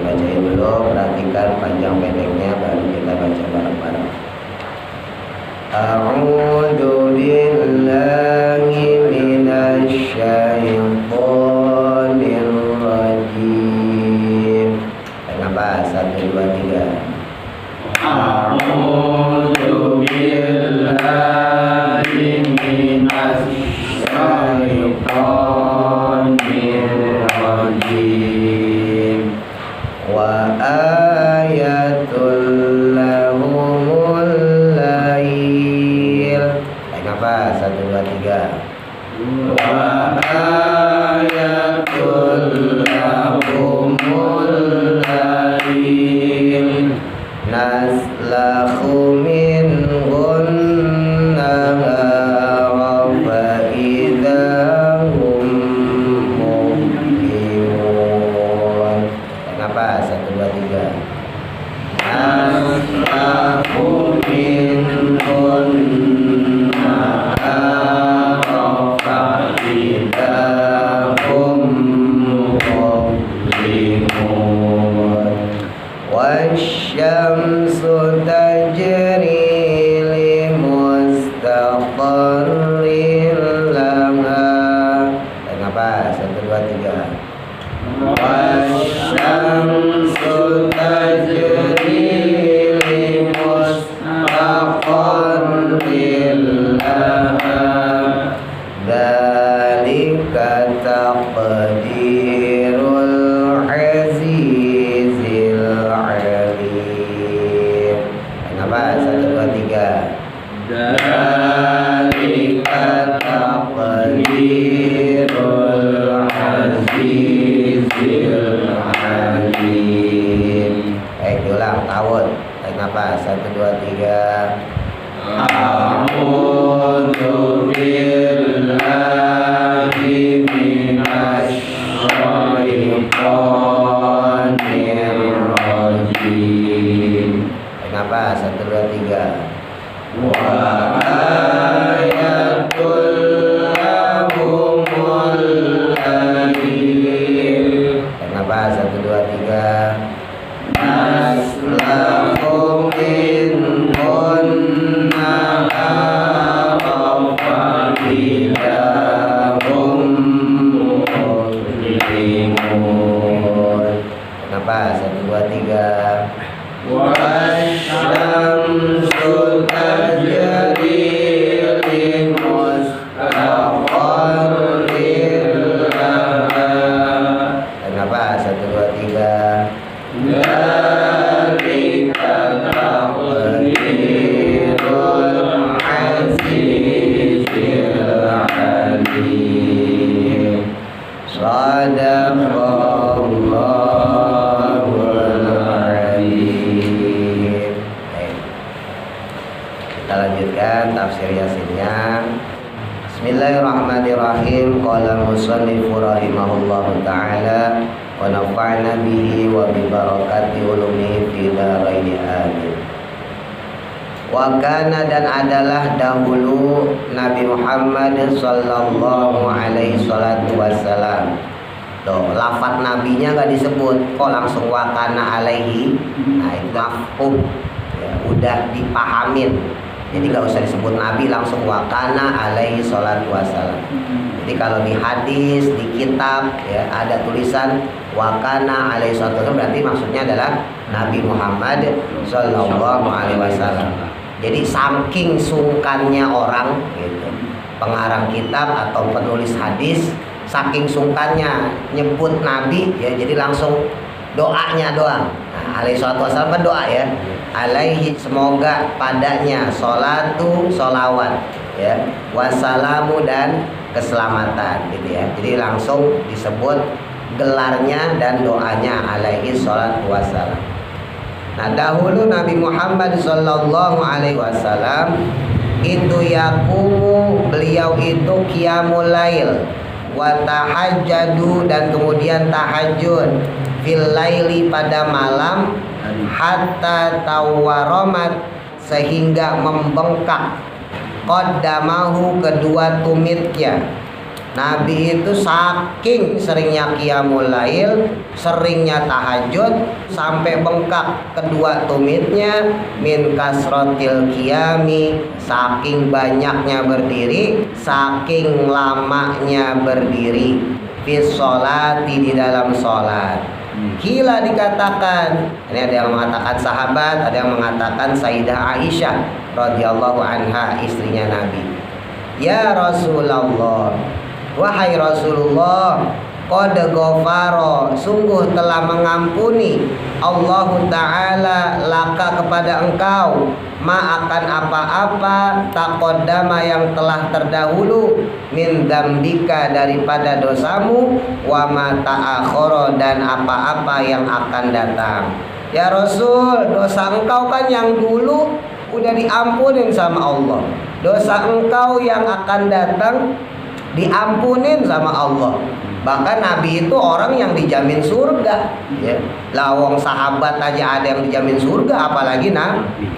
dibacain dulu, perhatikan panjang pendeknya, baru kita baca bareng-bareng. A'udzu billahi minasy syaithanir rajim. Kenapa? 1, 2, 3. A'udzu billahi minasy syaitonir rajim. Wa ayatul lahumul lail. Kenapa? 1, 2, 3. Wa ayatul lahumul lail. Naslakhu minhun nahara fa idahum mublimun. Kenapa? 1, 2, 3. Naslakhu minhun nahara fa idahum mublimun. Wasyamsu tajri limustaqarrin laha. Kenapa? 1, 2, 3. Wasyamsu tajri limustaqarrin laha. Dzalika taqdirul azizil alim. Kenapa? 1, 2, 3. Dzalika taqdirul azizil alim. Ulang tahun. Kenapa? 1, 2, 3. A'udzu billahi minasy syaitonir rajim. Kenapa? 1, 2, 3. Wa ayatul lahumul lail. Kenapa? 1, 2, 3. Naslakhu minhun nahara fa idahum mublimun. Kenapa? 1, 2, 3. Wasyamsu tajri limustaqarrin laha. Kenapa? 1, 2, 3. Dzalika taqdirul azizil alim. Shadaqallahul azim. Kita lanjutkan tafsir Yasinnya. Bismillahirrahmanirrahim. Qala musannifu rahimahullahu ta'ala wa nafa'na bihi wa bi barakati ulumihi fid dharain amin. Wa kana, dan adalah dahulu Nabi Muhammad sallallahu alaihi salatu wassalam. Tuh, lafaz nabinya enggak disebut, kok langsung wa kana alaihi. Nah, itu mafhum. Ya, udah dipahamin. Jadi enggak usah disebut nabi, langsung wa kana alaihi salatu wassalam. Jadi kalau di hadis, di kitab ya ada tulisan wa kana alaihi salatu wassalam, berarti maksudnya adalah Nabi Muhammad sallallahu alaihi wasallam. Jadi saking sungkannya orang gitu, pengarang kitab atau penulis hadis, saking sungkannya nyebut nabi ya, jadi langsung doanya doang. Nah, alaihi salatu wassalam kan doa ya. Alaihi, semoga padanya, sholatu, sholawat ya, wassalamu, dan keselamatan gitu ya. Jadi langsung disebut gelarnya dan doanya alaihi salatu wassalam. Nah, dahulu Nabi Muhammad sallallahu alaihi wasallam itu yaqumu, beliau itu qiyamul lail, wa tahajjadu, dan kemudian tahajud, fil laili, pada malam, hatta tawaramat, sehingga membengkak, qaddamahu, kedua tumitnya. Nabi itu saking seringnya qiyamul lail, seringnya tahajud, sampai bengkak kedua tumitnya, min kasrotil qiyami, saking banyaknya berdiri, saking lamanya berdiri, fis sholati, di dalam sholat. Kila dikatakan, ini ada yang mengatakan sahabat, ada yang mengatakan Sayyidah Aisyah radhiyallahu anha, istrinya Nabi. Ya Rasulullah, wahai Rasulullah, qad ghafara, sungguh telah mengampuni Allah Ta'ala laka, kepada engkau, ma akan apa-apa, taqaddama, yang telah terdahulu, min dzambika, daripada dosamu, wa ma ta'akhkhara, dan apa-apa yang akan datang. Ya Rasul, dosa engkau kan yang dulu udah diampunin sama Allah, dosa engkau yang akan datang diampunin sama Allah. Bahkan Nabi itu orang yang dijamin surga, ya. Lawong sahabat aja ada yang dijamin surga, apalagi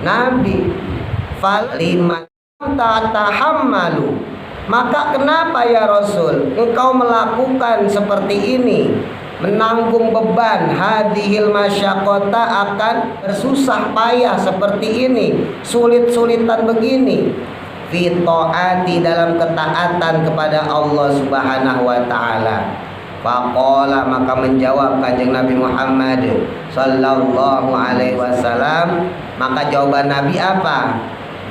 Nabi. Fal liman tatahammalu, maka kenapa ya Rasul engkau melakukan seperti ini, menanggung beban hadhil masyaqqata, akan bersusah payah seperti ini, sulit-sulitan begini, fi taati, dalam ketaatan kepada Allah Subhanahu wa taala. Faqala, maka menjawab Kanjeng Nabi Muhammad sallallahu alaihi wasallam, maka jawaban Nabi apa?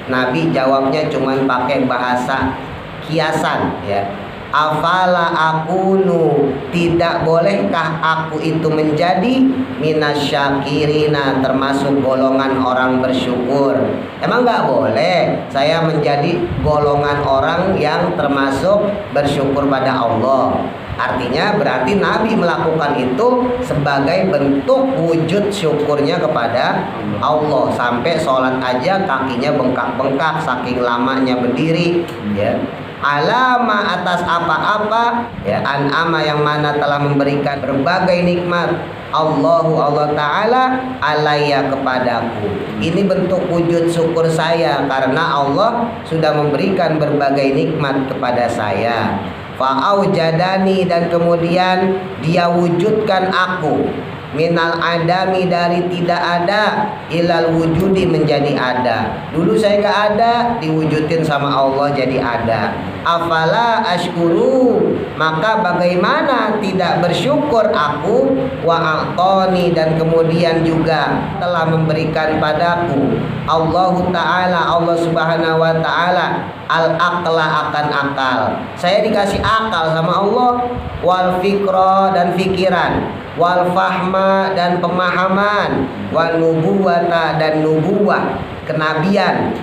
Nabi jawabnya cuman pakai bahasa kiasan, ya. Afala akunu, tidak bolehkah aku itu menjadi minasyakirina, termasuk golongan orang bersyukur? Emang nggak boleh saya menjadi golongan orang yang termasuk bersyukur pada Allah? Artinya berarti Nabi melakukan itu sebagai bentuk wujud syukurnya kepada Allah. Sampai sholat aja kakinya bengkak-bengkak saking lamanya berdiri, ya. Alama, atas apa-apa, ya, an'ama, yang mana telah memberikan berbagai nikmat Allah Ta'ala alaiya, kepadaku. Ini bentuk wujud syukur saya karena Allah sudah memberikan berbagai nikmat kepada saya. Fa'aujadani, dan kemudian dia wujudkan aku, minal adami, dari tidak ada, ilal wujudi, menjadi ada. Dulu saya gak ada, diwujudin sama Allah jadi ada. Afala ashkuru, maka bagaimana tidak bersyukur aku, wa a'tani, dan kemudian juga telah memberikan padaku Allah Ta'ala, Allah Subhanahu wa Ta'ala, al-aqla, akan akal. Saya dikasih akal sama Allah, wal fikra, dan fikiran, wal fahma, dan pemahaman, wal nubuwata, dan nubuwah, kenabian.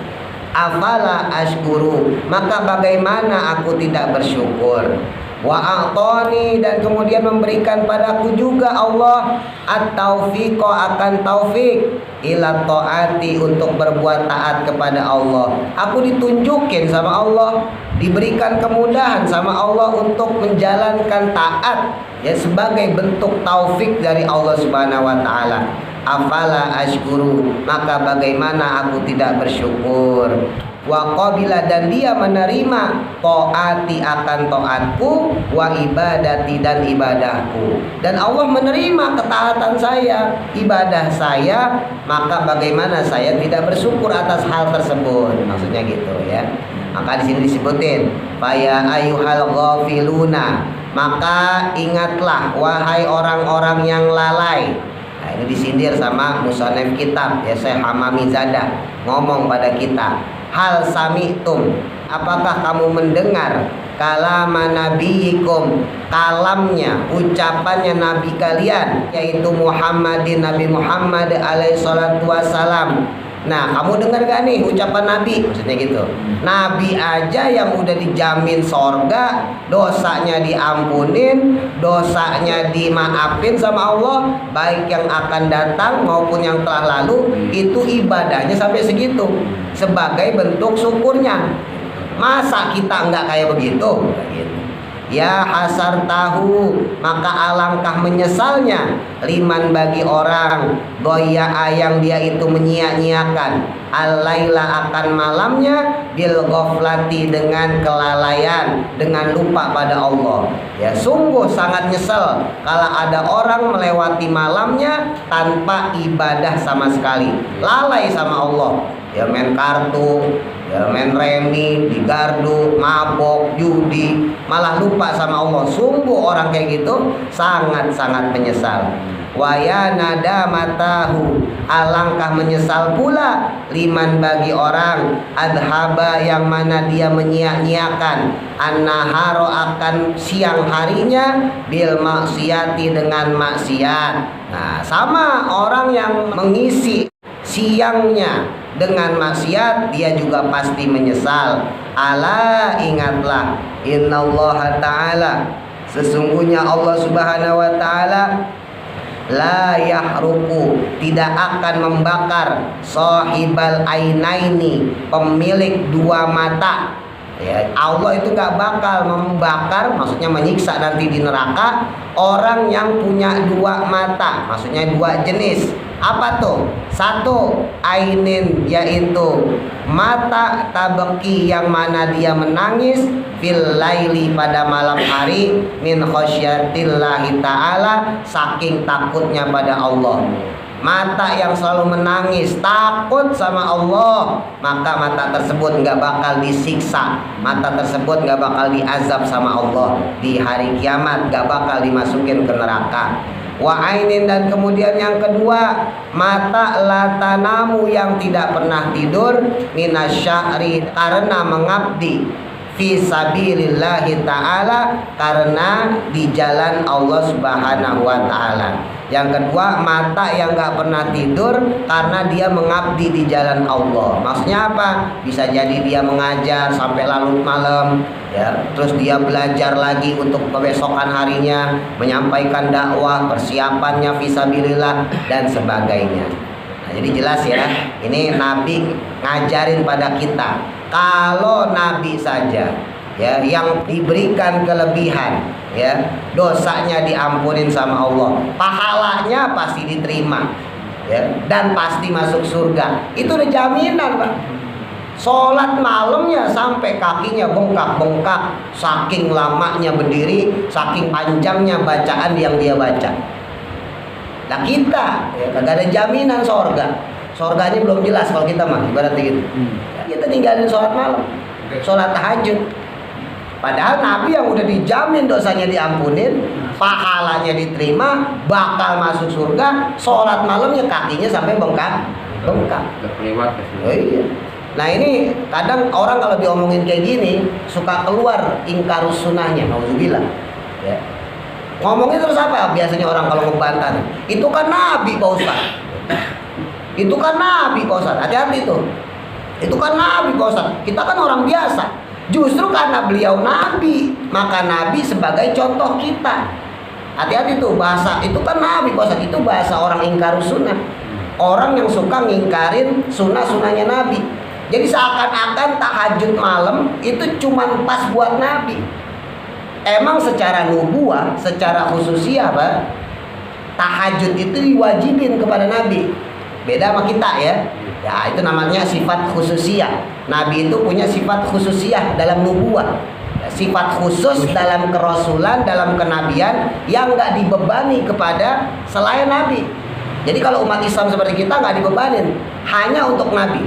Afala ashkuru, maka bagaimana aku tidak bersyukur. Wa a'tani, dan kemudian memberikan padaku juga Allah at-taufiqa, akan taufik, ila taati, untuk berbuat taat kepada Allah. Aku ditunjukin sama Allah, diberikan kemudahan sama Allah untuk menjalankan taat, ya, sebagai bentuk taufik dari Allah Subhanahu wa Ta'ala. Afala ashkuru, maka bagaimana aku tidak bersyukur. Wa qabila, dan dia menerima taati, akan taatku, wa ibadati, dan ibadahku. Dan Allah menerima ketaatan saya, ibadah saya, maka bagaimana saya tidak bersyukur atas hal tersebut. Maksudnya gitu, ya. Maka di sini disebutin, faya ayyuhal ghafiluna, maka ingatlah wahai orang-orang yang lalai. Nah, ini disindir sama musannif kitab, ya, Syekh Hamami Zadah, ngomong pada kita, hal sami'tum, apakah kamu mendengar kalama nabiyikum, kalamnya, ucapannya nabi kalian, yaitu Muhammadin, Nabi Muhammad alaihi salatu wassalam. Nah, kamu dengar gak nih ucapan Nabi? Maksudnya gitu. Nabi aja yang udah dijamin sorga, dosanya diampunin, dosanya dimaafin sama Allah, baik yang akan datang maupun yang telah lalu, itu ibadahnya sampai segitu, sebagai bentuk syukurnya. Masa kita nggak kayak begitu? Ya hasar tahu, maka alangkah menyesalnya liman bagi orang doya yang dia itu menyia-nyiakan al-laila akan malamnya bil ghaflati dengan kelalaian, dengan lupa pada Allah. Ya sungguh sangat nyesel kalau ada orang melewati malamnya tanpa ibadah sama sekali, lalai sama Allah. Ya main kartu, ya main remi, digardu, mabok, judi, malah lupa sama Allah. Sungguh orang kayak gitu sangat-sangat menyesal. Waya nada matahu, alangkah menyesal pula liman bagi orang adhaba yang mana dia menyia-nyiakan an-naharo akan siang harinya bil maksiati dengan maksiat. Nah, sama orang yang mengisi siangnya dengan maksiat, dia juga pasti menyesal. Ala ingatlah, innallaha ta'ala, sesungguhnya Allah subhanahu wa ta'ala la yahruku, tidak akan membakar sahibal ainaini, pemilik dua mata. Ya, Allah itu gak bakal membakar, maksudnya menyiksa nanti di neraka orang yang punya dua mata, maksudnya dua jenis. Apa tuh? Satu, ainin, yaitu mata tabeki yang mana dia menangis fil laili pada malam hari min khasyatillahi ta'ala, saking takutnya pada Allah. Mata yang selalu menangis takut sama Allah, maka mata tersebut nggak bakal disiksa, mata tersebut nggak bakal diazab sama Allah di hari kiamat, nggak bakal dimasukin ke neraka. Wa ainin, dan kemudian yang kedua, mata latanamu yang tidak pernah tidur minasyahri, karena mengabdi fi sabilillahi ta'ala, karena di jalan Allah subhanahu wa ta'ala. Yang kedua, mata yang gak pernah tidur karena dia mengabdi di jalan Allah. Maksudnya apa? Bisa jadi dia mengajar sampai larut malam, ya, terus dia belajar lagi untuk kebesokan harinya, menyampaikan dakwah, persiapannya fisabilillah dan sebagainya. Nah, jadi jelas ya, ini Nabi ngajarin pada kita, kalau Nabi saja ya yang diberikan kelebihan, ya, dosanya diampunin sama Allah, pahalanya pasti diterima, ya, dan pasti masuk surga. Itu udah jaminan, Pak. Sholat malamnya sampai kakinya bengkak-bengkak, saking lamanya berdiri, saking panjangnya bacaan yang dia baca. Nah kita ya, kagak ada jaminan surga. Surganya belum jelas kalau kita mah, ibaratnya gitu. Kita tinggalin sholat malam, sholat tahajud. Padahal Nabi yang udah dijamin dosanya diampunin, pahalanya diterima, bakal masuk surga, sholat malamnya kakinya sampai bengkak. Oh iya. Nah ini kadang orang kalau diomongin kayak gini suka keluar ingkarus sunnahnya, nauzubillah. Ya. Ngomongin terus apa? Biasanya orang kalau ngebantah, itu kan Nabi Pak Ustaz. Itu kan Nabi Pak Ustaz. Hati-hati tuh. Itu kan Nabi Pak Ustaz. Kita kan orang biasa. Justru karena beliau Nabi, maka Nabi sebagai contoh kita. Hati-hati tuh, bahasa itu kan Nabi Pak Ustaz. Itu bahasa orang ingkarus sunnah. Orang yang suka ngingkarin sunnah-sunnahnya Nabi. Jadi seakan-akan tahajud malam itu cuma pas buat Nabi. Emang secara nubuah, secara khususnya apa? Tahajud itu diwajibin kepada Nabi. Beda sama kita ya. Ya itu namanya sifat khususiyah. Nabi itu punya sifat khususiyah dalam nubuah, ya, sifat khusus dalam kerasulan, dalam kenabian yang nggak dibebani kepada selain Nabi. Jadi kalau umat Islam seperti kita nggak dibebanin, hanya untuk Nabi.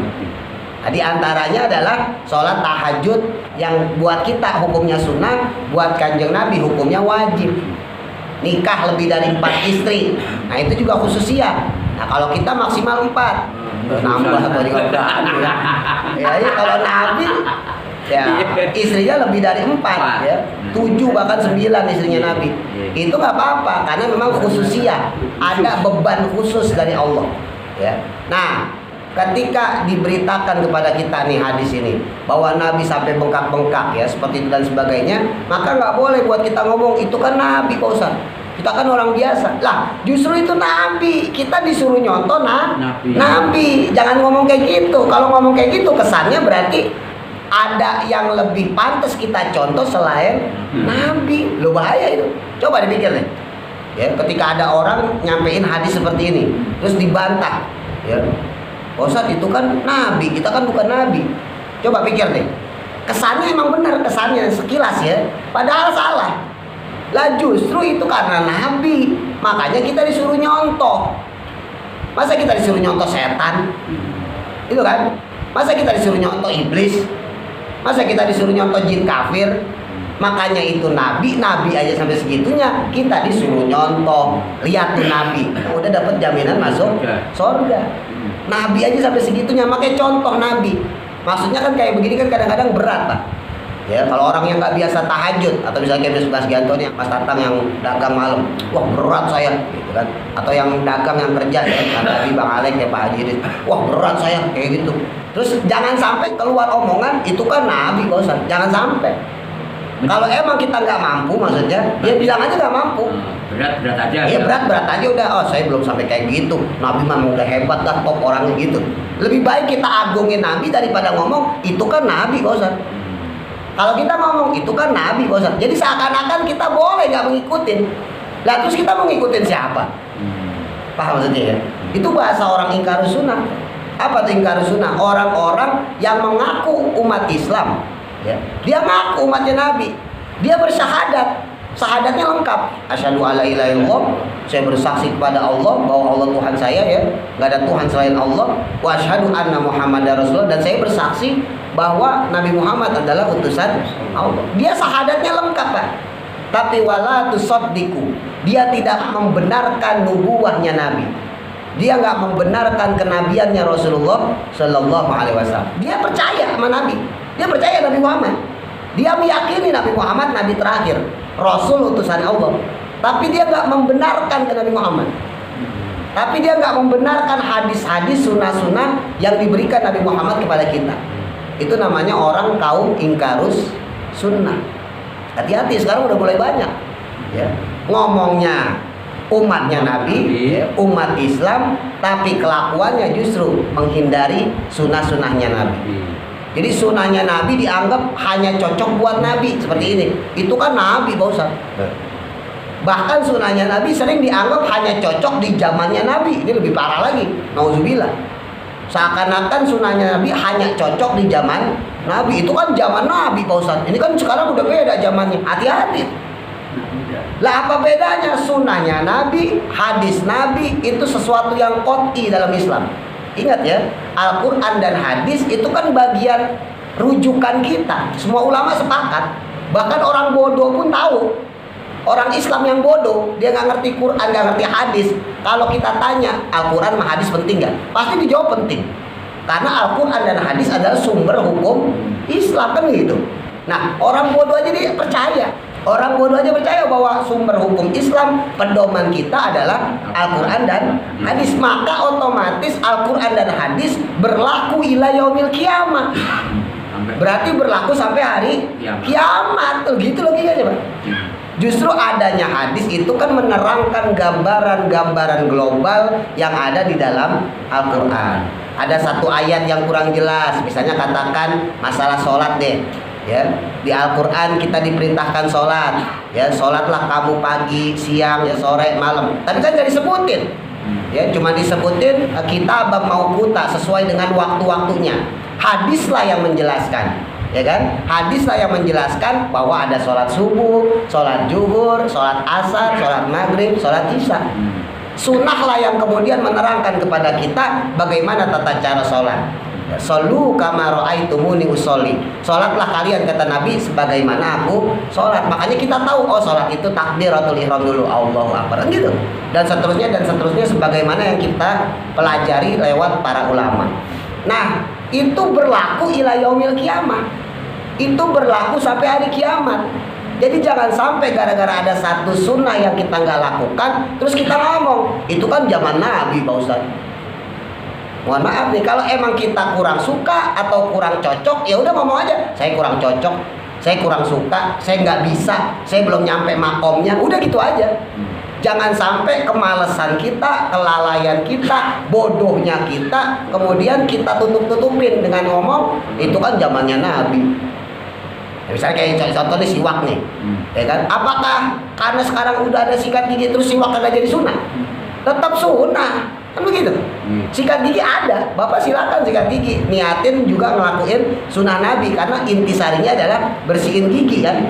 Nah, di antaranya adalah sholat tahajud yang buat kita hukumnya sunnah, buat kanjeng Nabi hukumnya wajib. Nikah lebih dari 4 istri, nah itu juga khususiyah. Nah kalau kita maksimal 4. Nambah atau juga ya, kalau Nabi ya istrinya lebih dari 4 ya, 7 bahkan 9 istrinya Nabi. Itu nggak apa-apa karena memang khususiyah, ada beban khusus dari Allah ya. Nah ketika diberitakan kepada kita nih hadis ini bahwa Nabi sampai bengkak-bengkak ya seperti itu dan sebagainya, maka nggak boleh buat kita ngomong itu kan Nabi Pak Ustaz. Kita kan orang biasa. Lah, justru itu Nabi. Kita disuruh nyonton Nabi. Jangan ngomong kayak gitu. Kalau ngomong kayak gitu kesannya berarti ada yang lebih pantas kita contoh selain Nabi. Lu bahaya itu. Coba dipikir deh. Ya, ketika ada orang nyampein hadis seperti ini, terus dibantah, ya. Ustaz itu kan Nabi, kita kan bukan Nabi. Coba pikir deh. Kesannya emang benar, kesannya sekilas ya. Padahal salah. Lah justru itu karena Nabi, makanya kita disuruh nyontoh. Masa kita disuruh nyontoh setan? Itu kan? Masa kita disuruh nyontoh iblis? Masa kita disuruh nyontoh jin kafir? Makanya itu Nabi aja sampai segitunya kita disuruh nyontoh. Lihat tuh Nabi, udah dapat jaminan masuk surga. Nabi aja sampai segitunya, makanya contoh Nabi. Maksudnya kan kayak begini kan kadang-kadang berat, Pak. Ya, kalau orang yang nggak biasa tahajud atau misalnya kayak Mas Gianto nih, Mas Tatang yang dagang malam, wah berat saya, gitu kan? Atau yang dagang yang kerja ya, tadi Bang Alek ya Pak Haji, wah berat saya kayak gitu. Terus jangan sampai keluar omongan itu kan Nabi, Ustaz. Jangan sampai. Kalau emang kita nggak mampu, maksudnya, ya bilang aja nggak mampu. Berat aja. Iya berat aja udah. Oh saya belum sampai kayak gitu. Nabi mah udah hebat dah, top orangnya gitu. Lebih baik kita agungin Nabi daripada ngomong itu kan Nabi, Ustaz. Kalau kita ngomong itu kan Nabi, Ustaz. Jadi seakan-akan kita boleh nggak mengikutin. Lah terus kita mau ngikutin siapa? Paham maksudnya ya? Itu bahasa orang ingkarus sunnah. Apa tuh ingkarus sunnah? Orang-orang yang mengaku umat Islam. Ya. Dia ngaku umatnya Nabi. Dia bersyahadat. Syahadatnya lengkap. Asyhadu alla ilaha illallah. Saya bersaksi kepada Allah bahwa Allah Tuhan saya ya. Nggak ada Tuhan selain Allah. Wa asyhadu anna Muhammadar Rasulullah. Dan saya bersaksi bahwa Nabi Muhammad adalah utusan Allah. Dia syahadatnya lengkap, Pak. Tapi wala tusaddiqu. Dia tidak membenarkan nubuwahnya Nabi. Dia nggak membenarkan kenabiannya Rasulullah Shallallahu Alaihi Wasallam. Dia percaya sama Nabi. Dia percaya Nabi Muhammad. Dia meyakini Nabi Muhammad Nabi terakhir, Rasul utusan Allah. Tapi dia nggak membenarkan ke Nabi Muhammad. Tapi dia nggak membenarkan hadis-hadis sunnah-sunnah yang diberikan Nabi Muhammad kepada kita. Itu namanya orang kaum ingkarus sunnah. Hati-hati, sekarang udah mulai banyak ya. Ngomongnya umatnya Nabi, umat Islam, tapi kelakuannya justru menghindari sunnah-sunnahnya Nabi. Jadi sunnahnya Nabi dianggap hanya cocok buat Nabi, seperti ini. Itu kan Nabi, Pak Ustaz. Bahkan sunnahnya Nabi sering dianggap hanya cocok di zamannya Nabi. Ini lebih parah lagi, nauzubillah. Seakan-akan sunnahnya Nabi hanya cocok di zaman Nabi. Itu kan zaman Nabi, Pak Ustaz. Ini kan sekarang udah beda zamannya. Hati-hati. Lah apa bedanya sunnahnya Nabi, hadis Nabi itu sesuatu yang qat'i dalam Islam. Ingat ya, Al-Quran dan hadis itu kan bagian rujukan kita. Semua ulama sepakat. Bahkan orang bodoh pun tahu. Orang Islam yang bodoh, dia nggak ngerti Quran, nggak ngerti hadis. Kalau kita tanya, Al-Quran sama hadis penting nggak? Pasti dijawab penting. Karena Al-Quran dan hadis adalah sumber hukum Islam, kan gitu. Nah, orang bodoh aja dia percaya. Orang bodoh aja percaya bahwa sumber hukum Islam, pedoman kita adalah Al-Quran dan hadis. Maka otomatis Al-Quran dan hadis berlaku ila yaumil kiamat. Berarti berlaku sampai hari kiamat. Gitu logikanya, Pak. Justru adanya hadis itu kan menerangkan gambaran-gambaran global yang ada di dalam Al-Quran. Ada satu ayat yang kurang jelas, misalnya katakan masalah sholat deh. Ya, di Al-Quran kita diperintahkan sholat. Ya, sholatlah kamu pagi, siang, ya, sore, malam. Tapi kan gak disebutin. Ya, cuma disebutin kitab mauquta sesuai dengan waktu-waktunya. Hadislah yang menjelaskan. Ya kan? Hadislah yang menjelaskan bahwa ada sholat subuh, sholat zuhur, sholat asar, sholat maghrib, sholat isya. Sunnahlah yang kemudian menerangkan kepada kita bagaimana tata cara sholat. Shollu kama ra'aitumuni usolli. Sholatlah kalian, kata Nabi, sebagaimana aku sholat. Makanya kita tahu, oh sholat itu takbiratul ihram dulu, Allahu akbar, gitu. Dan seterusnya sebagaimana yang kita pelajari lewat para ulama. Nah, itu berlaku ila yaumil kiamah. Itu berlaku sampai hari kiamat. Jadi jangan sampai gara-gara ada satu sunnah yang kita nggak lakukan, terus kita ngomong itu kan zaman Nabi, Pak Ustaz. Mohon maaf nih, kalau emang kita kurang suka atau kurang cocok, ya udah ngomong aja, saya kurang cocok, saya kurang suka, saya nggak bisa, saya belum nyampe makomnya, udah gitu aja. Jangan sampai kemalasan kita, kelalaian kita, bodohnya kita, kemudian kita tutup-tutupin dengan ngomong itu kan zamannya Nabi. Ya, misalnya kayak contoh nih siwak nih, ya kan? Apakah karena sekarang udah ada sikat gigi terus siwak kagak jadi sunnah? Tetap sunnah, kan begitu? Sikat gigi ada, Bapak silakan sikat gigi, niatin juga ngelakuin sunnah Nabi karena intisarinya adalah bersihin gigi kan?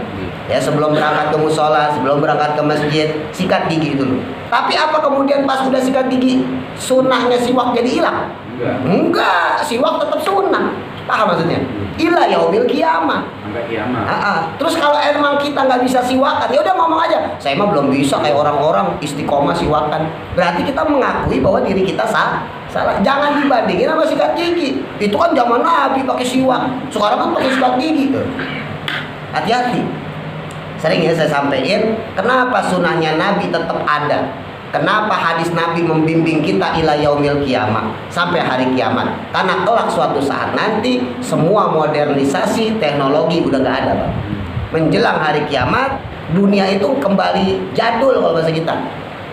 Ya sebelum berangkat ke musola, sebelum berangkat ke masjid, sikat gigi dulu. Tapi apa kemudian pas udah sikat gigi, sunnahnya siwak jadi hilang? Enggak, siwak tetap sunnah. Paham maksudnya? Ila yaumil kiamah. Sampai kiamat. Terus kalau emang kita nggak bisa siwakan, ya udah ngomong aja. Saya mah belum bisa kayak orang-orang istiqomah siwakan. Berarti kita mengakui bahwa diri kita salah. Jangan dibandingin sama sikat gigi. Itu kan zaman Nabi pakai siwak. Sekarang kan pakai sikat gigi. Hati-hati. Sering ya saya sampaikan, kenapa sunnahnya Nabi tetap ada? Kenapa hadis Nabi membimbing kita ila yaumil kiamah, sampai hari kiamat? Karena kelak suatu saat nanti semua modernisasi teknologi udah gak ada, Pak. Menjelang hari kiamat, dunia itu kembali jadul kalau bahasa kita.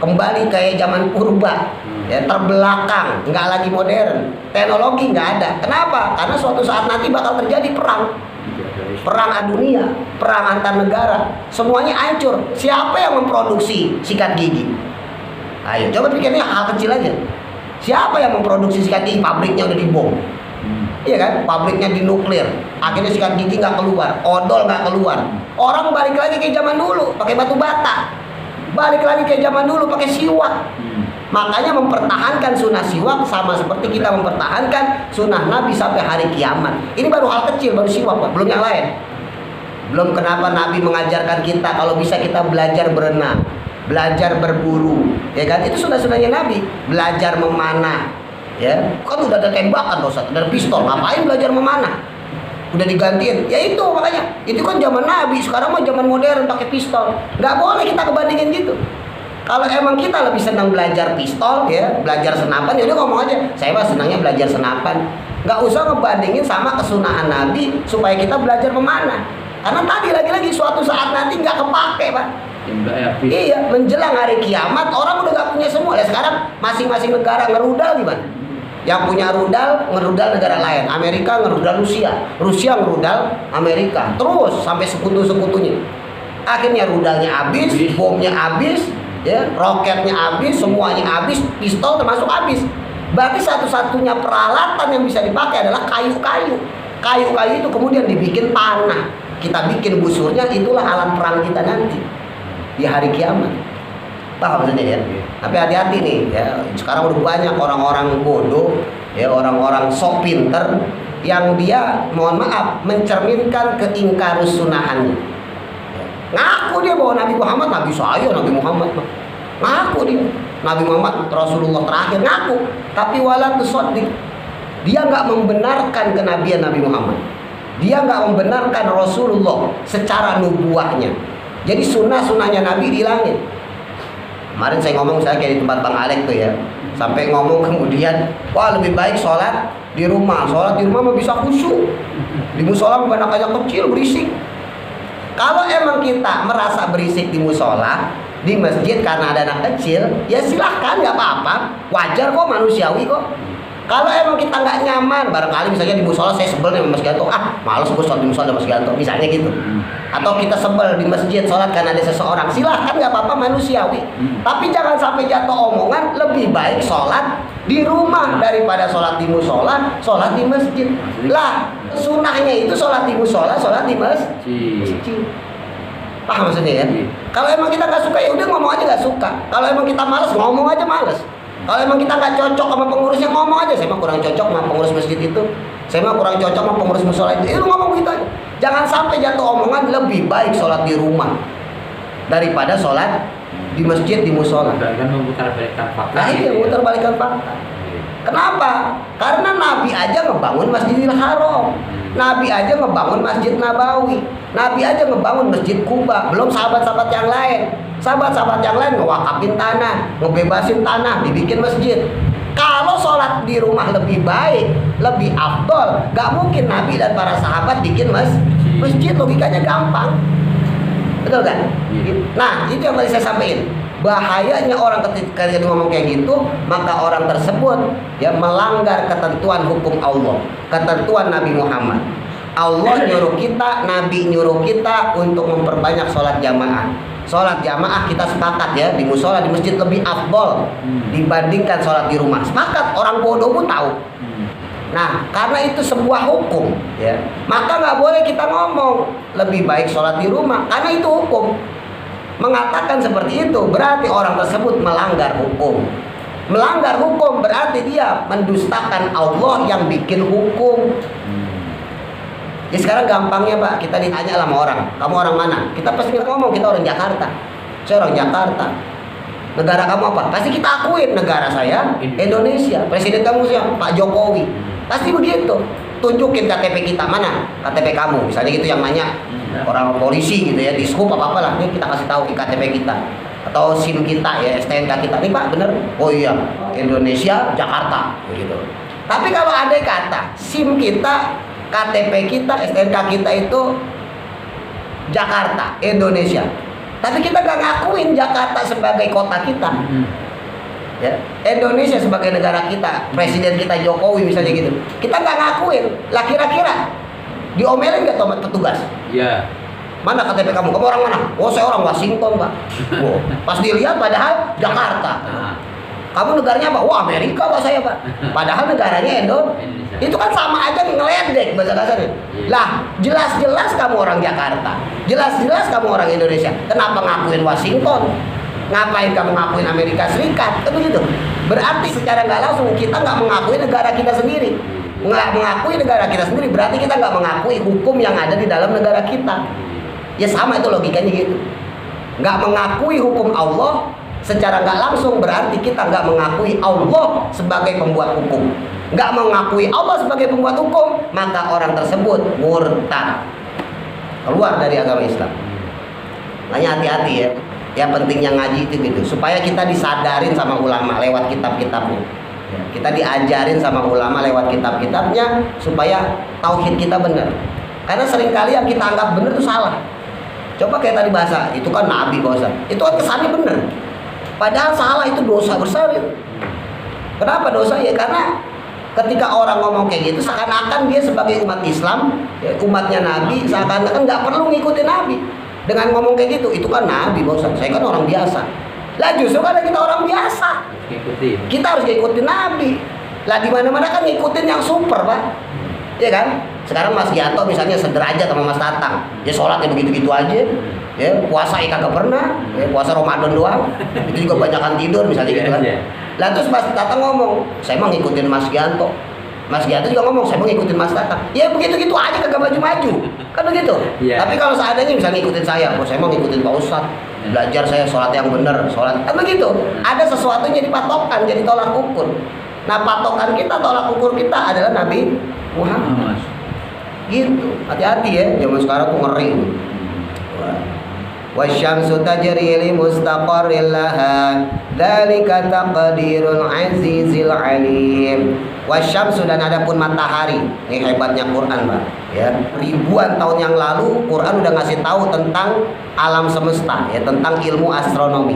Kembali kayak zaman purba, ya, terbelakang, nggak lagi modern. Teknologi nggak ada. Kenapa? Karena suatu saat nanti bakal terjadi perang dunia, perang antar negara, semuanya hancur. Siapa yang memproduksi sikat gigi? Ayo coba pikirnya hal kecil aja. Siapa yang memproduksi sikat gigi? Pabriknya udah dibom, iya kan? Pabriknya dinuklir, akhirnya sikat gigi nggak keluar, odol nggak keluar. Orang balik lagi ke zaman dulu, pakai batu bata, balik lagi ke zaman dulu pakai siwak. Makanya mempertahankan sunnah siwak sama seperti kita mempertahankan sunnah Nabi sampai hari kiamat. Ini baru hal kecil, baru siwak, Pak. Belum yang lain. Belum kenapa Nabi mengajarkan kita kalau bisa kita belajar berenang, belajar berburu, ya kan? Itu sunnah-sunnahnya Nabi. Belajar memanah, ya. Kan udah ada tembakan, Ustaz, ada pistol. Ngapain belajar memanah? Udah digantiin. Ya itu makanya. Itu kan zaman Nabi. Sekarang mah zaman modern pakai pistol. Nggak boleh kita kebandingin gitu. Kalau emang kita lebih senang belajar pistol, ya, belajar senapan, ya udah ngomong aja. Saya mah senangnya belajar senapan. Nggak usah ngebandingin sama kesunahan Nabi supaya kita belajar memanah. Karena tadi lagi-lagi suatu saat nanti nggak kepake, Pak. Iya, menjelang hari kiamat orang udah nggak punya semua. Ya sekarang masing-masing negara ngerudal gimana? Yang punya rudal ngerudal negara lain. Amerika ngerudal Rusia, Rusia ngerudal Amerika. Terus sampai sekutu-sekutunya. Akhirnya rudalnya habis, bomnya habis, ya, roketnya habis, semuanya habis, pistol termasuk habis. Berarti satu-satunya peralatan yang bisa dipakai adalah kayu-kayu. Kayu-kayu itu kemudian dibikin panah. Kita bikin busurnya, itulah alat perang kita nanti di hari kiamat. Paham maksudnya ya? Tapi hati-hati nih, ya. Sekarang udah banyak orang-orang bodoh, ya, orang-orang sok pinter yang dia, mohon maaf, mencerminkan keingkarus sunahannya. Ngaku dia bahwa Nabi Muhammad, Nabi saya, Nabi Muhammad, ngaku dia Nabi Muhammad Rasulullah terakhir, ngaku. Tapi wala tusaddiq, dia nggak membenarkan kenabian Nabi Muhammad, dia nggak membenarkan Rasulullah secara nubuahnya. Jadi sunnahnya Nabi dihilangin. Kemarin saya ngomong, saya kayak di tempat Bang Alek tuh ya, sampai ngomong kemudian, wah lebih baik sholat di rumah mah bisa khusyuk, di musola bukan anak kecil berisik. Kalau emang kita merasa berisik di musola, di masjid karena ada anak kecil, ya silahkan, nggak apa-apa, wajar kok, manusiawi kok. Kalau emang kita nggak nyaman, barangkali misalnya di musola saya sebel nih sama Mas Ganto, males gue sholat di musola Mas Ganto, misalnya gitu. Atau kita sebel di masjid sholat karena ada seseorang, silahkan, nggak apa-apa, manusiawi. Tapi jangan sampai jatuh omongan lebih baik sholat di rumah daripada sholat di musola, sholat di masjid. Lah, sunnahnya itu sholat di musola, sholat di masjid. Paham maksudnya ya? Kalau emang kita nggak suka, ya udah ngomong aja nggak suka. Kalau emang kita malas, ngomong aja malas. Kalau emang kita nggak cocok sama pengurusnya, ngomong aja, saya mah kurang cocok sama pengurus masjid itu, saya mah kurang cocok sama pengurus musola itu. Lu ngomong gitu aja. Jangan sampai jatuh omongan lebih baik sholat di rumah daripada sholat di masjid, di musola. Dan memutarbalikkan fakta. Nah itu yang memutarbalikkan fakta. Kenapa? Karena Nabi aja ngebangun Masjidil Haram, Nabi aja ngebangun Masjid Nabawi, Nabi aja ngebangun Masjid Kuba. Belum sahabat-sahabat yang lain. Sahabat-sahabat yang lain ngewakafin tanah, ngebebasin tanah, dibikin masjid. Kalau sholat di rumah lebih baik, lebih afdol, gak mungkin Nabi dan para sahabat bikin masjid. Logikanya gampang, betul kan? Nah itu yang tadi saya sampaikan. Bahayanya orang ketika dia ngomong kayak gitu, maka orang tersebut ya melanggar ketentuan hukum Allah, ketentuan Nabi Muhammad. Allah nyuruh kita, Nabi nyuruh kita untuk memperbanyak sholat jamaah. Sholat jamaah kita sepakat ya, di musola di masjid lebih afdol dibandingkan sholat di rumah. Sepakat, orang bodoh pun tahu. Nah, karena itu sebuah hukum ya, maka nggak boleh kita ngomong lebih baik sholat di rumah, karena itu hukum. Mengatakan seperti itu berarti orang tersebut melanggar hukum. Melanggar hukum berarti dia mendustakan Allah yang bikin hukum. Ya sekarang gampangnya Pak, kita ditanya sama orang, kamu orang mana? Kita pasti ngomong kita orang Jakarta. Saya orang Jakarta. Negara kamu apa? Pasti kita akuin negara saya Indonesia. Presiden kamu siapa? Pak Jokowi. Pasti begitu. Tunjukin KTP kita, mana KTP kamu, misalnya gitu yang nanya orang polisi gitu ya, di scoop apa lah, nih kita kasih tahu KTP kita atau SIM kita ya, STNK kita. Nih Pak bener, oh iya Indonesia Jakarta gitu. Tapi kalau ada kata SIM kita, KTP kita, STNK kita itu Jakarta Indonesia, tapi kita gak ngakuin Jakarta sebagai kota kita ya, Indonesia sebagai negara kita, presiden kita Jokowi misalnya gitu, kita nggak ngakuin. Lah kira-kira diomelin nggak sama petugas? Iya. Mana KTP kamu? Kamu orang mana? Oh saya orang Washington Pak. Oh, pas dilihat padahal Jakarta. Kamu negaranya apa? Wah Amerika Pak saya Pak. Padahal negaranya Indonesia. Itu kan sama aja ngeledek bahasa kasarnya. Lah jelas-jelas kamu orang Jakarta, jelas-jelas kamu orang Indonesia. Kenapa ngakuin Washington? Ngapain kamu ngakuin Amerika Serikat? Kan begitu. Berarti secara nggak langsung kita nggak mengakui negara kita sendiri. Nggak mengakui negara kita sendiri berarti kita nggak mengakui hukum yang ada di dalam negara kita. Ya sama itu logikanya gitu. Nggak mengakui hukum Allah secara nggak langsung berarti kita nggak mengakui Allah sebagai pembuat hukum. Nggak mengakui Allah sebagai pembuat hukum, maka orang tersebut murtad, keluar dari agama Islam. Makanya hati-hati ya. Ya pentingnya ngaji itu gitu, supaya kita disadarin sama ulama lewat kitab-kitabnya. Kita diajarin sama ulama lewat kitab-kitabnya supaya tauhid kita benar. Karena seringkali yang kita anggap benar itu salah. Coba kayak tadi bahasa, itu kan Nabi bahasa, itu kan kesannya benar. Padahal salah, itu dosa besar itu. Kenapa dosa? Ya karena ketika orang ngomong kayak gitu seakan-akan dia sebagai umat Islam, ya, umatnya Nabi, seakan-akan nggak perlu ngikutin Nabi. Dengan ngomong kayak gitu, itu kan Nabi bosan. Saya kan orang biasa. Lah justru karena kita orang biasa, kita harus ngikutin Nabi. Lah di mana-mana kan ngikutin yang super Pak, ya kan? Sekarang Mas Gianto misalnya sederajat sama Mas Tatang, ya sholatnya begitu-gitu aja, ya puasa kagak pernah, ya puasa Ramadan doang, itu juga banyakan tidur misalnya gitu kan. Lah terus Mas Tatang ngomong, saya mau ngikutin Mas Gianto. Mas Gianto juga ngomong, saya mau ngikutin Mas Tatang. Ya begitu-gitu aja kagak maju-maju. Kan begitu. Yeah. Tapi kalau seandainya misalnya ngikutin saya, oh saya mau ngikutin Pak Ustadz, belajar saya sholat yang benar, sholat. Kan begitu. Ada sesuatu yang jadi patokan, jadi tolak ukur. Nah patokan kita, tolak ukur kita adalah Nabi Muhammad. Gitu. Hati-hati ya, zaman sekarang tuh ngeri. Wasyamsu tajri li mustaqarril laha, dzalika taqdirul azizil alim. Wasyamsu, dan adapun matahari. Ini hebatnya Quran, Pak. Ya, ribuan tahun yang lalu Quran udah ngasih tahu tentang alam semesta, ya, tentang ilmu astronomi.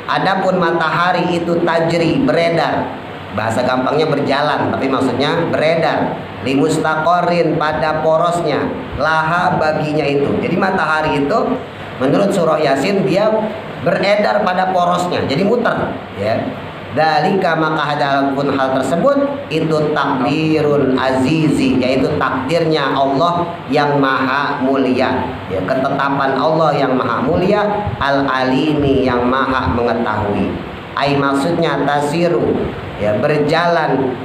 Adapun matahari itu tajri, beredar. Bahasa gampangnya berjalan, tapi maksudnya beredar. Limustaqorin, pada porosnya, laha baginya itu. Jadi matahari itu menurut surah Yasin dia beredar pada porosnya, jadi muter, ya. Dalika, maka hadapun hal tersebut itu takdirul azizi, yaitu takdirnya Allah yang maha mulia, ya, ketetapan Allah yang maha mulia, al alimi yang maha mengetahui. Ai maksudnya tasiru, ya, berjalan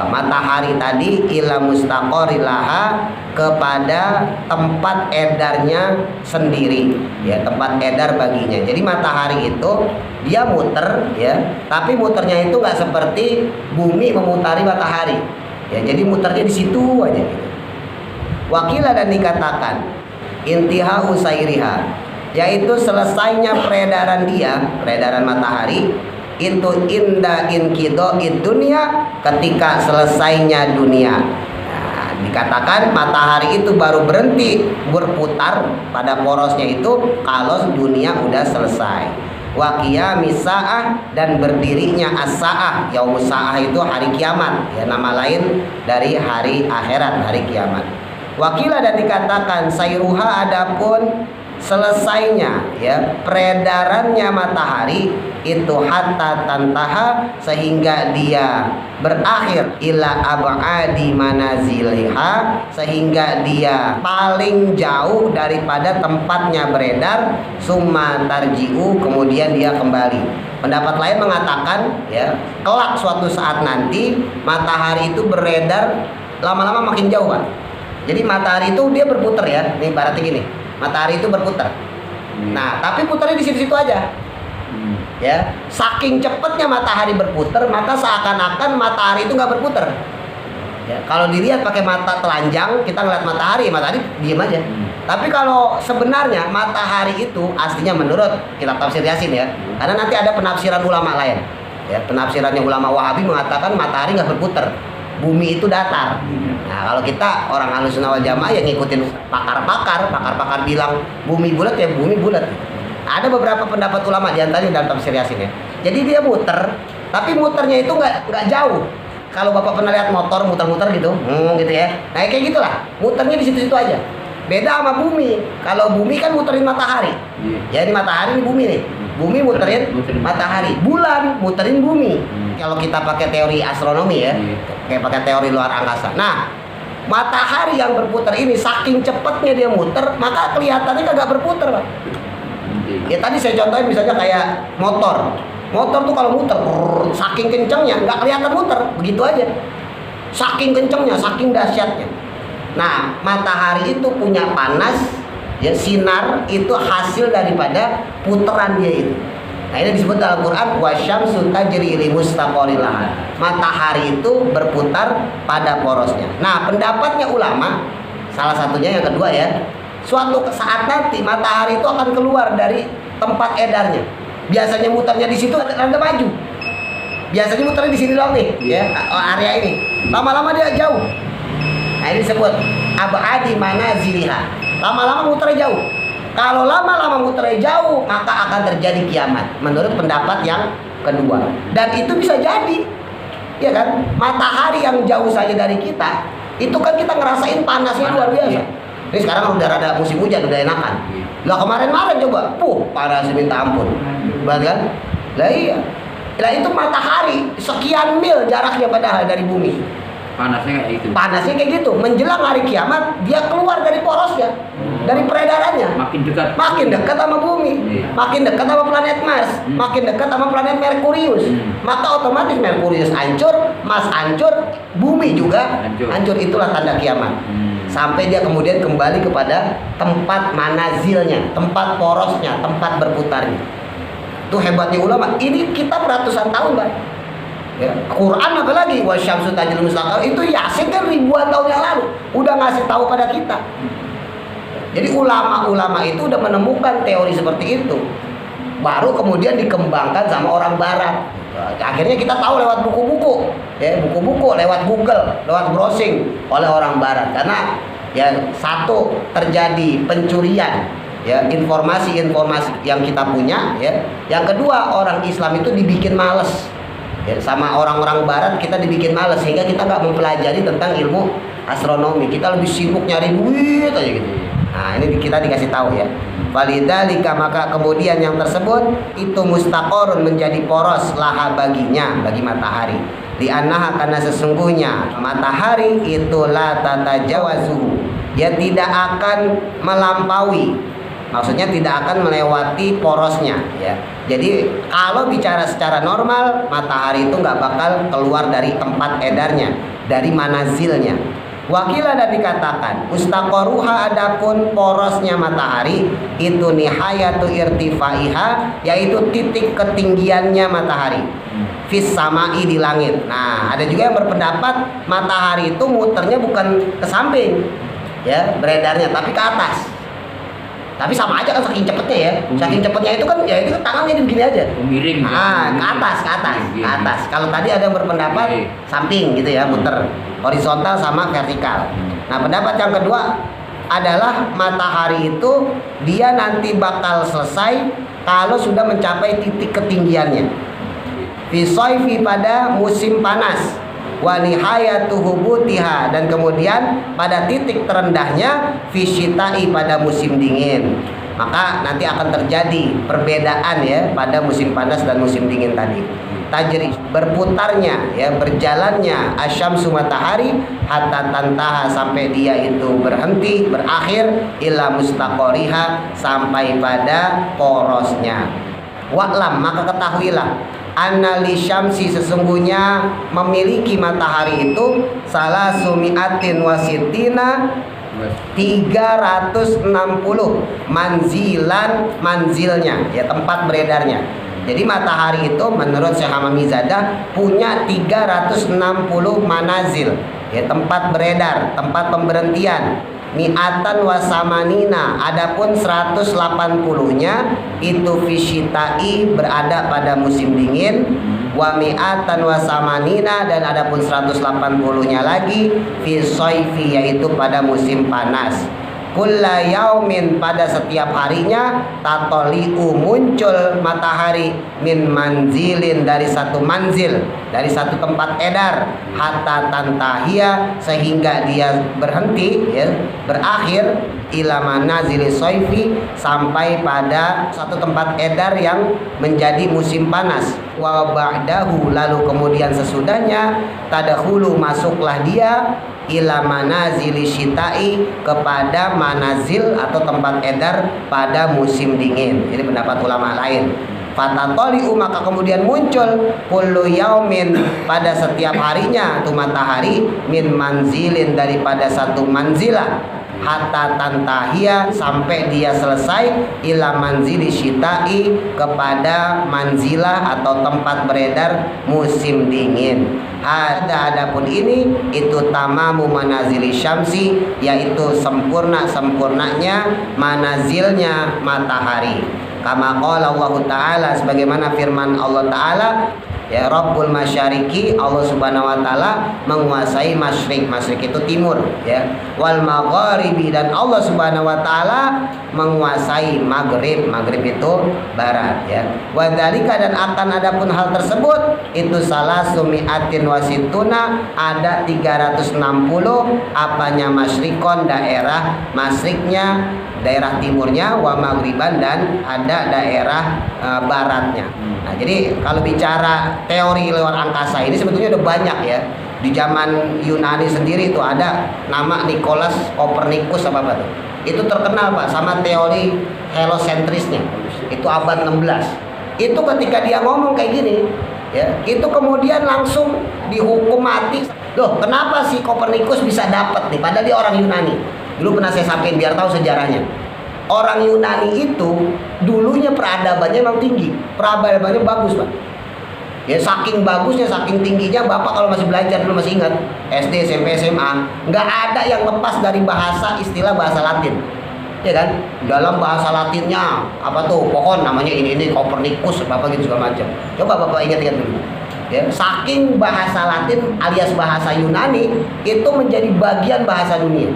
matahari tadi ila mustaqorilaha, kepada tempat edarnya sendiri, ya, tempat edar baginya. Jadi matahari itu dia muter, ya, tapi muternya itu nggak seperti bumi memutari matahari, ya, jadi muternya di situ aja gitu. Wakila, dan dikatakan intiha usairiha, yaitu selesainya peredaran dia, peredaran matahari itu inda inqido'id dunia, ketika selesainya dunia. Nah, dikatakan matahari itu baru berhenti berputar pada porosnya itu kalau dunia udah selesai. wa qiyamis sa'ah, dan berdirinya as-sa'ah. Yaumus sa'ah itu hari kiamat, ya, nama lain dari hari akhirat, hari kiamat. Wakila, dan dikatakan sayruha, adapun selesainya, ya, peredarannya matahari itu hatta tantaha, sehingga dia berakhir ila ab'adi manaziliha, sehingga dia paling jauh daripada tempatnya beredar, summa tarji'u, kemudian dia kembali. Pendapat lain mengatakan, ya, kelak suatu saat nanti matahari itu beredar lama-lama makin jauh, Pak. Jadi matahari itu dia berputar, ya, ini ibaratnya gini, matahari itu berputar. Nah, tapi putarnya di situ-situ aja. Ya, saking cepatnya matahari berputar, maka seakan-akan matahari itu nggak berputar. Ya, kalau dilihat pakai mata telanjang, kita ngeliat matahari diem aja. Tapi kalau sebenarnya matahari itu aslinya menurut kitab tafsir Yasin, ya, karena nanti ada penafsiran ulama lain. Ya, penafsirannya ulama Wahabi mengatakan matahari nggak berputar, bumi itu datar. Nah, kalau kita orang Ahlussunnah wal Jamaah yang ngikutin pakar-pakar bilang bumi bulat, ya bumi bulat. Ada beberapa pendapat ulama diantaranya dalam tafsir Yasin, ya. Jadi dia muter, tapi muternya itu nggak jauh. Kalau Bapak pernah lihat motor muter-muter gitu, gitu ya. Nah, kayak gitulah, muternya di situ-situ aja. Beda sama bumi. Kalau bumi kan muterin matahari. Ya, ini matahari, ini bumi nih. Bumi muterin matahari, bulan muterin bumi. Kalau kita pakai teori astronomi, ya, kayak pakai teori luar angkasa. Nah, matahari yang berputar ini saking cepatnya dia muter, maka kelihatannya kagak berputar, Pak. Ya, tadi saya contohin misalnya kayak motor tuh kalau muter saking kencengnya nggak kelihatan muter, begitu aja, saking kencengnya, saking dahsyatnya. Nah, matahari itu punya panas, ya, sinar itu hasil daripada putaran dia itu. Nah, ini disebut dalam Quran wasyamsu tajri li mustaqarrin laha. Matahari itu berputar pada porosnya. Nah, pendapatnya ulama, salah satunya yang kedua, ya, suatu saat nanti matahari itu akan keluar dari tempat edarnya. Biasanya muternya di situ ada maju. Biasanya muternya di sini doang nih, ya, area ini. Lama-lama dia jauh. Nah, ini disebut ab'adi manaziliha. Lama-lama muternya jauh. Kalau lama-lama muternya jauh, maka akan terjadi kiamat. Menurut pendapat yang kedua. Dan itu bisa jadi, ya kan? Matahari yang jauh saja dari kita, itu kan kita ngerasain panasnya luar biasa. Ini sekarang udah rada musim hujan, udah enakan. Lah kemarin-kemarin coba, panasnya minta ampun. Betul kan? Lah iya. Lah itu matahari sekian mil jaraknya padahal dari bumi. Panasnya kayak gitu. Panasnya kayak gitu. Menjelang hari kiamat dia keluar dari porosnya, dari peredarannya. Makin dekat sama bumi, makin dekat sama planet Mars, makin dekat sama planet Merkurius. Maka otomatis Merkurius hancur, Mars hancur, bumi juga hancur. Itulah tanda kiamat. Sampai dia kemudian kembali kepada tempat manazilnya, tempat porosnya, tempat berputarnya. Itu hebatnya ulama. Ini kita ratusan tahun, Pak. Ya, Quran apalagi wasyamsu tajri mustaqarrin, itu Yasin kan ribuan tahun yang lalu udah ngasih tahu pada kita. Jadi ulama-ulama itu udah menemukan teori seperti itu, baru kemudian dikembangkan sama orang barat. Akhirnya kita tahu lewat buku-buku, ya, buku-buku, lewat Google, lewat browsing oleh orang barat. Karena ya, satu, terjadi pencurian, ya, informasi-informasi yang kita punya, ya. Yang kedua, orang Islam itu dibikin males, ya, sama orang-orang barat kita dibikin males, sehingga kita nggak mempelajari tentang ilmu astronomi. Kita lebih sibuk nyari duit aja gitu. Nah, ini kita dikasih tahu, ya. Walidzalika, maka kemudian yang tersebut itu mustaqorun, menjadi poros laha baginya, bagi matahari. Li'annaha, karena sesungguhnya matahari itu la tatajawazu, dia tidak akan melampaui, maksudnya tidak akan melewati porosnya, ya. Jadi kalau bicara secara normal, matahari itu nggak bakal keluar dari tempat edarnya, dari manazilnya. Wakila, dan dikatakan mustaqoruha, adapun porosnya matahari itu nihayatu irtifaiha, yaitu titik ketinggiannya matahari, fis samai, di langit. Nah, ada juga yang berpendapat matahari itu muternya bukan ke samping, ya, beredarnya, tapi ke atas. Tapi sama aja kan, saking cepetnya, ya. Saking cepetnya itu kan, ya, itu kan tangannya begini aja. Miring. Ke atas. Kalau tadi ada yang berpendapat samping gitu, ya, muter horizontal sama vertikal. Nah, pendapat yang kedua adalah matahari itu dia nanti bakal selesai kalau sudah mencapai titik ketinggiannya. Fi shayfi pada musim panas, wa nihayatu hubutiha dan kemudian pada titik terendahnya fi syita'i pada musim dingin. Maka nanti akan terjadi perbedaan ya pada musim panas dan musim dingin tadi. Tajri berputarnya ya, berjalannya asyamsu matahari hatta tantaha sampai dia itu berhenti, berakhir ila mustaqoriha sampai pada porosnya. Wa'lam maka ketahuilah anna li syamsi sesungguhnya memiliki matahari itu salah sumiatin wasitina 360 manzilnya ya, tempat beredarnya. Jadi matahari itu menurut Syekh Hamamizadah punya 360 manazil ya, tempat beredar, tempat pemberhentian. Mi'atan wasamanina, adapun 180-nya itu fisyita'i berada pada musim dingin, wa mi'atan wasamanina dan adapun 180-nya lagi fi shayfi yaitu pada musim panas. Kulla yaumin pada setiap harinya tatoli'u muncul matahari min manzilin dari satu manzil, dari satu tempat edar, hatta tantahia sehingga dia berhenti ya, berakhir ila manazili shayfi sampai pada satu tempat edar yang menjadi musim panas. Wa ba'dahu lalu kemudian sesudahnya tadkhulu masuklah dia ila manazili syita'i kepada manazil atau tempat edar pada musim dingin. Ini pendapat ulama lain. Fatatoli'u maka kemudian muncul kullu yaumin pada setiap harinya tuh matahari min manzilin daripada satu manzilah hatta tantahia sampai dia selesai ila manzili syita'i kepada manzilah atau tempat beredar musim dingin. Adapun ini itu tamamu manazili syamsi yaitu sempurnanya manazilnya matahari. Kama qala Allah Ta'ala sebagaimana firman Allah Ta'ala ya, Rabbul Masyariki, Allah Subhanahu wa taala menguasai masyrik. Masyrik itu timur ya. Wal magharibi dan Allah Subhanahu wa taala menguasai maghrib. Maghrib itu barat ya. Wa dzalika dan akan adapun hal tersebut itu salah sumiatin wasituna ada 360 apanya masyrikon daerah masyriknya, daerah timurnya, wa maghriban dan ada daerah baratnya. Nah, jadi kalau bicara teori luar angkasa ini sebetulnya udah banyak ya. Di zaman Yunani sendiri itu ada nama Nicholas Copernicus apa tuh. Itu terkenal Pak sama teori heliocentrisnya. Itu abad 16. Itu ketika dia ngomong kayak gini ya, itu kemudian langsung dihukum mati. Loh, kenapa si Copernicus bisa dapat nih padahal dia orang Yunani? Dulu pernah saya sampaikan biar tahu sejarahnya. Orang Yunani itu dulunya peradabannya memang tinggi, peradabannya bagus Pak. Ya saking bagusnya, saking tingginya Bapak kalau masih belajar dulu masih ingat SD, SMP, SMA nggak ada yang lepas dari bahasa istilah bahasa Latin, ya kan? Dalam bahasa Latinnya apa tuh pohon namanya ini Copernicus apa gitu segala macam. Coba Bapak ingat-ingat dulu. Ya, saking bahasa Latin alias bahasa Yunani itu menjadi bagian bahasa dunia.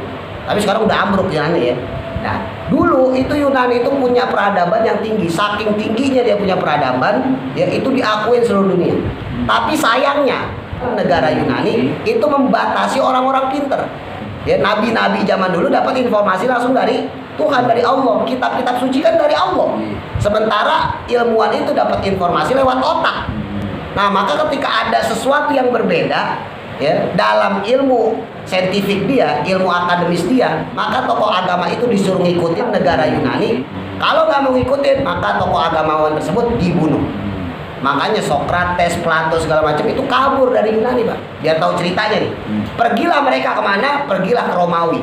Tapi sekarang udah ambruk Yunani ya. Nah, dulu itu Yunani itu punya peradaban yang tinggi. Saking tingginya dia punya peradaban, ya itu diakuin seluruh dunia. Tapi sayangnya negara Yunani itu membatasi orang-orang pinter. Ya, nabi-nabi zaman dulu dapat informasi langsung dari Tuhan, dari Allah. Kitab-kitab suci kan dari Allah. Sementara ilmuwan itu dapat informasi lewat otak. Nah, maka ketika ada sesuatu yang berbeda ya dalam ilmu saintifik dia, ilmu akademis dia, maka tokoh agama itu disuruh ngikutin negara Yunani. Kalau nggak mau ngikutin, maka tokoh agamawan tersebut dibunuh. Makanya Sokrates, Plato segala macam itu kabur dari Yunani Pak. Biar tahu ceritanya nih. Pergilah mereka kemana? Pergilah ke Romawi.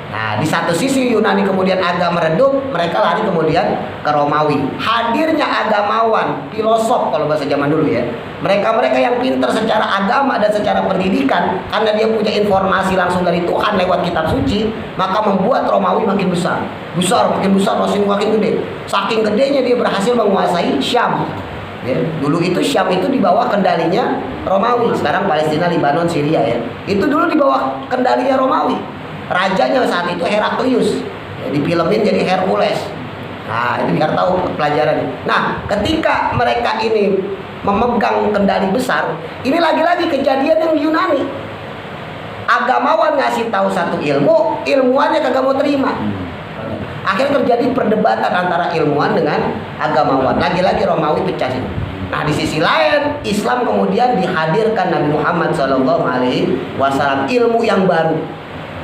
Nah, di satu sisi Yunani kemudian agak meredup, mereka lari kemudian ke Romawi. Hadirnya agamawan, filosof kalau bahasa zaman dulu ya. Mereka-mereka yang pintar secara agama dan secara pendidikan, karena dia punya informasi langsung dari Tuhan lewat kitab suci, maka membuat Romawi makin besar. Makin besar, makin gede. Saking gedenya dia berhasil menguasai Syam. Ya, dulu itu Syam itu di bawah kendalinya Romawi. Sekarang Palestina, Lebanon, Syria ya. Itu dulu di bawah kendalinya Romawi. Rajanya saat itu Heraklius ya, difilmin jadi Hercules. Nah, itu biar tahu pelajaran. Nah, ketika mereka ini memegang kendali besar, ini lagi-lagi kejadian yang Yunani. Agamawan ngasih tahu satu ilmu, ilmuannya kagak mau terima. Akhirnya terjadi perdebatan antara ilmuwan dengan agamawan. Lagi-lagi Romawi pecah sini. Nah, di sisi lain, Islam kemudian dihadirkan Nabi Muhammad SAW, ilmu yang baru.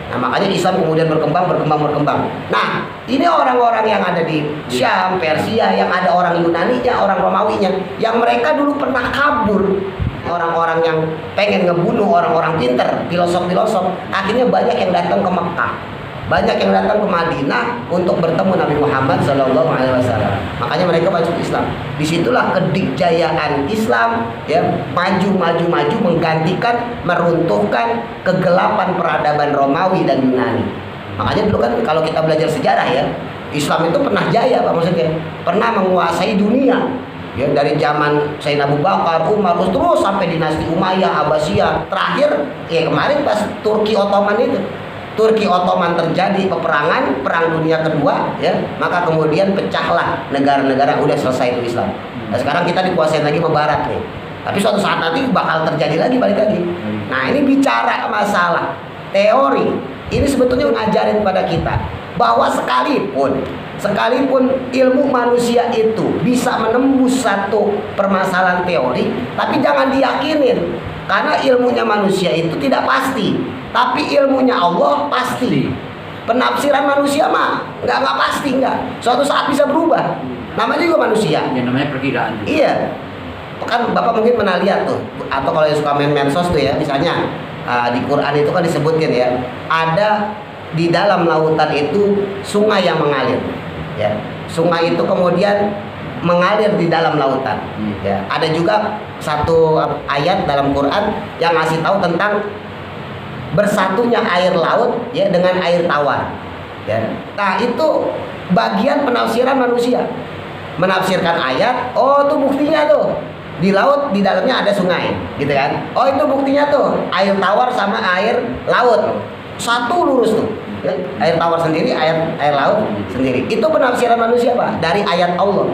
Nah, makanya Islam kemudian berkembang. Nah, ini orang-orang yang ada di Syam, Persia, yang ada orang Yunani-nya, orang Romawinya, yang mereka dulu pernah kabur. Orang-orang yang pengen ngebunuh orang-orang pinter, filosof-filosof, akhirnya banyak yang datang ke Mekah. Banyak yang datang ke Madinah untuk bertemu Nabi Muhammad SAW. Makanya mereka masuk Islam. Disitulah kedikjayaan Islam, ya, maju menggantikan, meruntuhkan kegelapan peradaban Romawi dan Yunani. Makanya dulu kan kalau kita belajar sejarah ya, Islam itu pernah jaya, Pak, maksudnya pernah menguasai dunia. Ya, dari zaman Sayyidina Abu Bakar, Umar, terus sampai dinasti Umayyah, Abbasiyah. Terakhir ya kemarin pas Turki Ottoman itu. Turki Ottoman terjadi peperangan, perang dunia kedua, ya, maka kemudian pecahlah negara-negara, udah selesai itu Islam. Nah, sekarang kita dikuasain lagi sama Barat nih. Tapi suatu saat nanti bakal terjadi lagi, balik lagi. Nah, ini bicara masalah teori. Ini sebetulnya ngajarin pada kita bahwa sekalipun ilmu manusia itu bisa menembus satu permasalahan teori, tapi jangan diyakinin. Karena ilmunya manusia itu tidak pasti, tapi ilmunya Allah pasti. Penafsiran manusia mah nggak pasti, nggak. Suatu saat bisa berubah. Namanya juga manusia. Ya, namanya perkiraan. Iya. Kan Bapak mungkin pernah lihat tuh, atau kalau yang suka main medsos tuh ya, misalnya di Quran itu kan disebutkan ya, ada di dalam lautan itu sungai yang mengalir. Ya, sungai itu kemudian mengalir di dalam lautan. Ya, ada juga satu ayat dalam Quran yang ngasih tahu tentang bersatunya air laut ya dengan air tawar. Ya. Nah, itu bagian penafsiran manusia. Menafsirkan ayat, oh itu buktinya tuh. Di laut di dalamnya ada sungai, gitu kan? Oh, itu buktinya tuh, air tawar sama air laut. Satu lurus tuh. Ya. Air tawar sendiri, air laut sendiri. Itu penafsiran manusia, Pak, dari ayat Allah.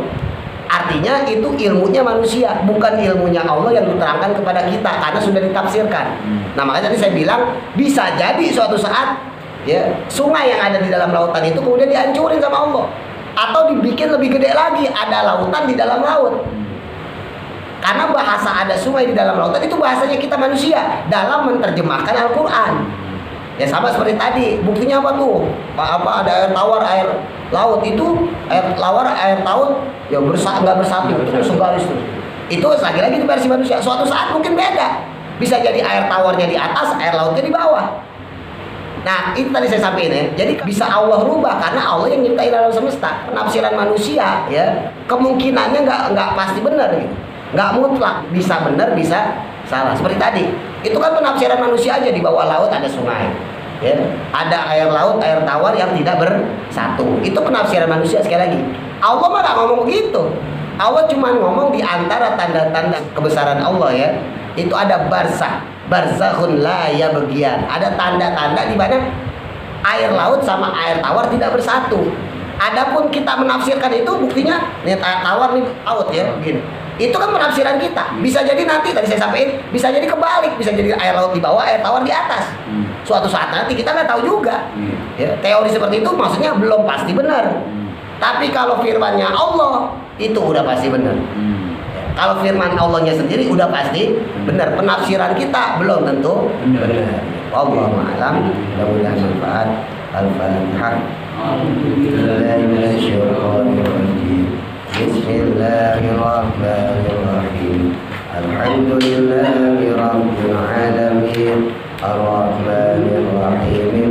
Artinya itu ilmunya manusia, bukan ilmunya Allah yang diterangkan kepada kita karena sudah ditafsirkan. Nah, makanya tadi saya bilang bisa jadi suatu saat ya sungai yang ada di dalam lautan itu kemudian dihancurin sama Allah, atau dibikin lebih gede lagi, ada lautan di dalam laut. Karena bahasa ada sungai di dalam lautan itu bahasanya kita manusia dalam menerjemahkan Al-Quran. Ya sama seperti tadi, buktinya apa tuh? Apa ada air tawar, air laut itu, air tawar, air laut ya nggak bersatu, terus segaris tuh. Itu lagi-lagi di versi manusia. Suatu saat mungkin beda. Bisa jadi air tawarnya di atas, air lautnya di bawah. Nah, itu tadi saya sampaikan ya. Jadi bisa Allah rubah karena Allah yang nyiptain alam semesta. Penafsiran manusia ya kemungkinannya nggak pasti benar gitu. Nggak mutlak, bisa benar, bisa salah. Seperti tadi, itu kan penafsiran manusia aja, di bawah laut ada sungai. Ya, ada air laut, air tawar yang tidak bersatu. Itu penafsiran manusia sekali lagi. Allah mah nggak ngomong begitu. Allah cuma ngomong di antara tanda-tanda kebesaran Allah ya. Itu ada barzakhun la yabghiyan. Ada tanda-tanda di mana air laut sama air tawar tidak bersatu. Adapun kita menafsirkan itu buktinya nih air tawar nih laut ya, begini. Itu kan penafsiran kita. Bisa jadi nanti tadi saya sampaikan, bisa jadi kebalik, bisa jadi air laut di bawah, air tawar di atas. Suatu saat nanti kita nggak tahu juga. Ya, teori seperti itu maksudnya belum pasti benar. Tapi kalau firman-Nya Allah itu udah pasti benar. Ya, kalau firman Allahnya sendiri udah pasti benar. Penafsiran kita belum tentu benar. Wallahu a'lam. Mudah-mudahan manfaat. Al-Fatihah. Bismillahirrahmanirrahim. Alhamdulillahi rabbil alamin. Ar-Rahmanir Rahim.